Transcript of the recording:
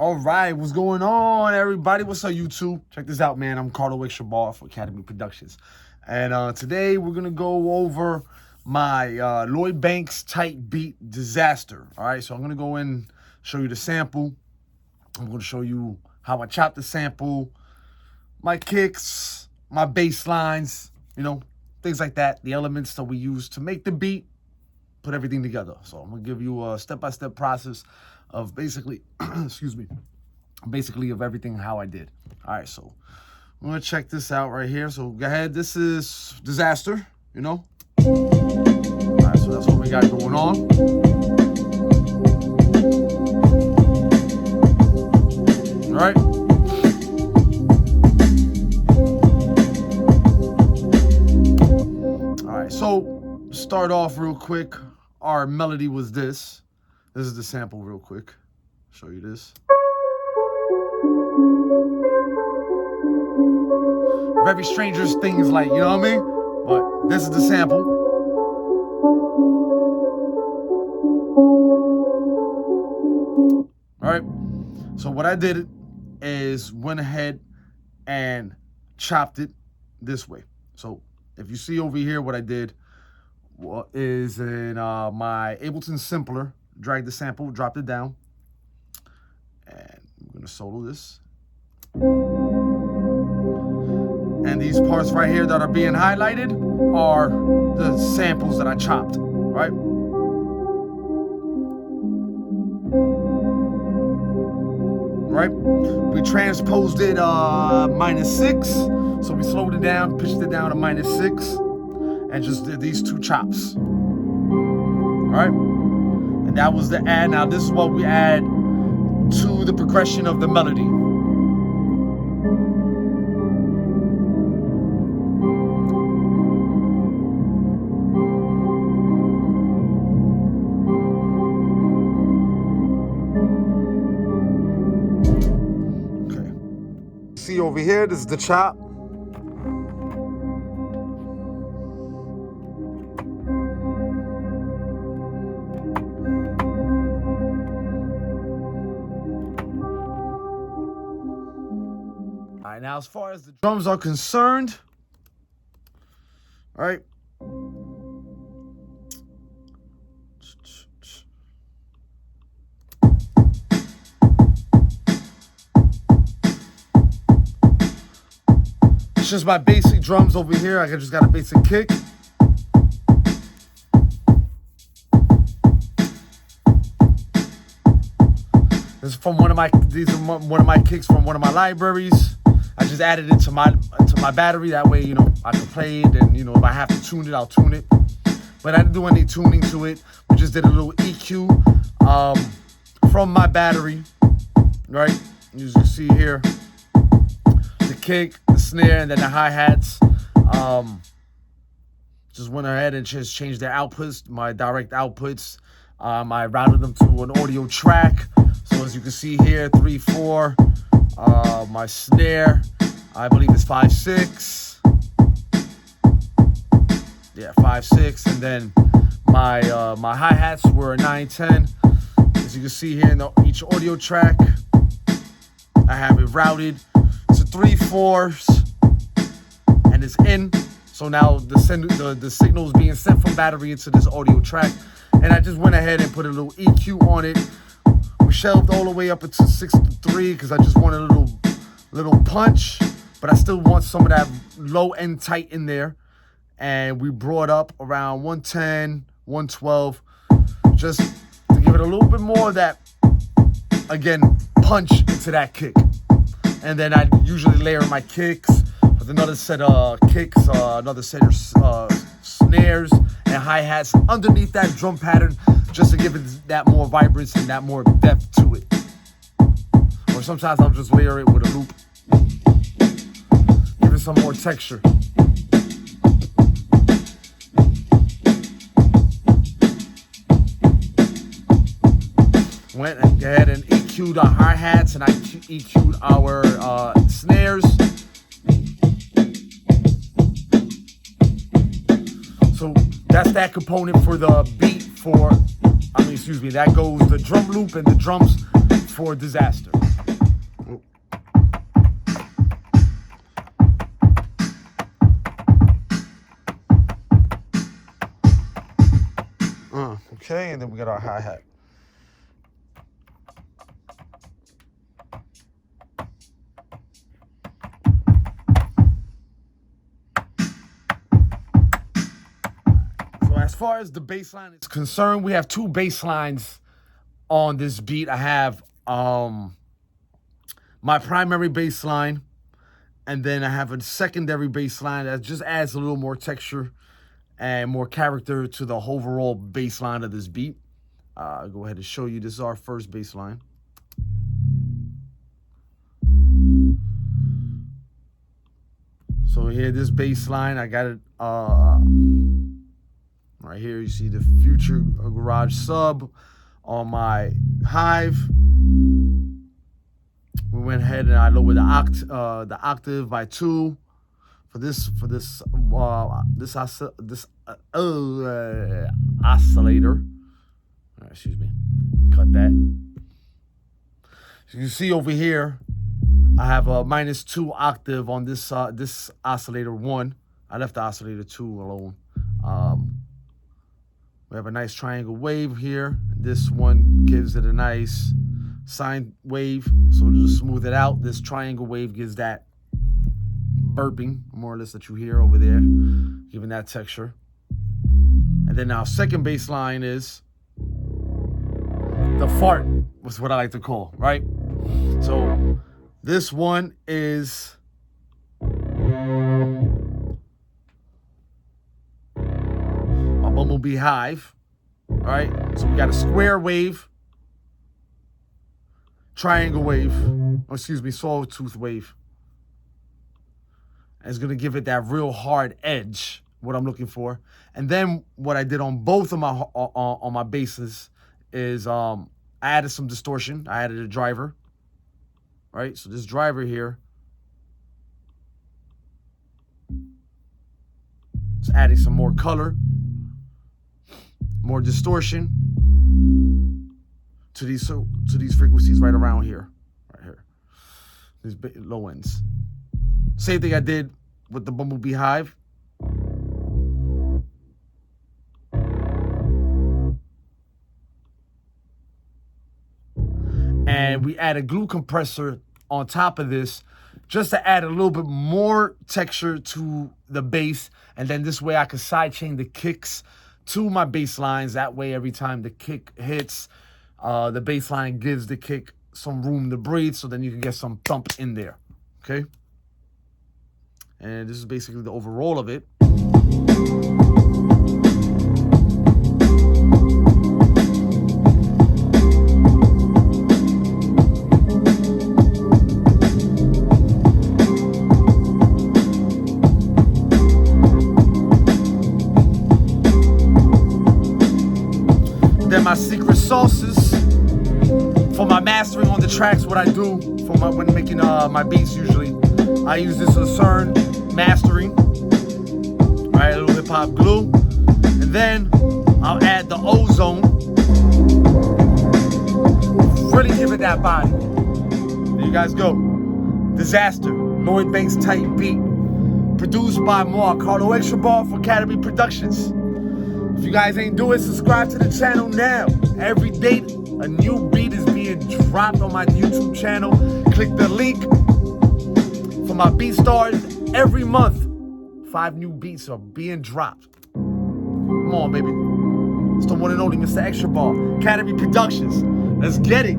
All right, what's going on, everybody? What's up, YouTube? Check this out, man. I'm Carlo Shabar for Academy Productions. And today we're going to go over my Lloyd Banks typebeat Disaster. All right, so I'm going to go in, show you the sample. I'm going to show you how I chop the sample, my kicks, my bass lines, you know, things like that, the elements that we use to make the beat, put everything together. So I'm going to give you a step-by-step process of basically, excuse me, basically of everything how I did. All right, so I'm going to check this out right here. So go ahead. This is Disaster, you know. All right, so that's what we got going on. All right. All right, so start off real quick. Our melody was this. This is the sample real quick. Show you this. Very strangers things like, you know what I mean? But this is the sample. All right. So what I did is went ahead and chopped it this way. So if you see over here what I did is in my Ableton sampler, drag the sample, dropped it down, and I'm gonna solo this. And these parts right here that are being highlighted are the samples that I chopped, right? Right? We transposed it -6, so we slowed it down, pitched it down to -6, and just did these two chops. All right? And that was the add. Now this is what we add to the progression of the melody. Okay. See over here, this is the chop. All right, now as far as the drums are concerned, all right. It's just my basic drums over here. I just got a basic kick. This is from one of my kicks from one of my libraries. I just added it to my battery. That way, you know, I can play it, and you know, if I have to tune it, I'll tune it. But I didn't do any tuning to it. We just did a little EQ from my battery, right? As you see here, the kick, the snare, and then the hi-hats. Just went ahead and just changed their outputs, my direct outputs. I routed them to an audio track. So as you can see here, 3/4. My snare, I believe it's 5/6. Yeah, 5/6, and then my hi-hats were 9/10. As you can see here in each audio track, I have it routed to 3/4, and it's in. So now the signal is being sent from battery into this audio track, and I just went ahead and put a little EQ on it. We shelved all the way up into 6-3 because I just wanted a little punch, but I still want some of that low end tight in there. And we brought up around 110, 112, just to give it a little bit more of that, again, punch into that kick. And then I usually layer my kicks with another set of kicks, another set of snares and hi-hats underneath that drum pattern, just to give it that more vibrance and that more depth to it. Or sometimes I'll just layer it with a loop, give it some more texture. Went ahead and EQ'd our hi-hats, and I EQ'd our snares. So that's that component for the beat that goes the drum loop and the drums for Disaster. Okay, and then we got our hi-hat. So as far as the bass line is concerned, we have two bass lines on this beat. I have my primary bass line, and then I have a secondary bass line that just adds a little more texture and more character to the overall bass line of this beat. I'll go ahead and show you. This is our first bass line. So here, this bass line, I got it right here. You see the Future Garage sub on my Hive. We went ahead and I lowered the octave by 2 for this oscillator. Excuse me. Cut that. So you can see over here, I have a -2 octave on this this oscillator 1. I left the oscillator 2 alone. We have a nice triangle wave here. This one gives it a nice sine wave. So to smooth it out, this triangle wave gives that burping, more or less, that you hear over there, giving that texture. And then our second bass line is the fart, was what I like to call, right? So this one is my Bumblebee Hive. All right, so we got a square wave, triangle wave, sawtooth wave. And it's gonna give it that real hard edge, what I'm looking for. And then what I did on both of my on my basses is I added some distortion. I added a driver. Right, so this driver here, it's adding some more color, more distortion to these frequencies right around here, these low ends. Same thing I did with the Bumblebee Hive. And we add a glue compressor on top of this just to add a little bit more texture to the bass. And then this way I can sidechain the kicks to my bass lines. That way every time the kick hits, the bass line gives the kick some room to breathe, so then you can get some thump in there, okay? And this is basically the overall of it. Then my secret sauces for my mastering on the tracks. What I do for when making my beats, usually I use this Lucerne mastering. All right, a little hip hop glue, and then I'll add the ozone. Really give it that body. There you guys go. Disaster, Lloyd Banks type beat, produced by Mark Carlo Extra Bar for Academy Productions. If you guys ain't do it, subscribe to the channel now. Every day, a new beat is being dropped on my YouTube channel. Click the link for my BeatStars. Every month, 5 new beats are being dropped. Come on, baby. It's the one and only Mr. Extra Bar, Academy Productions. Let's get it.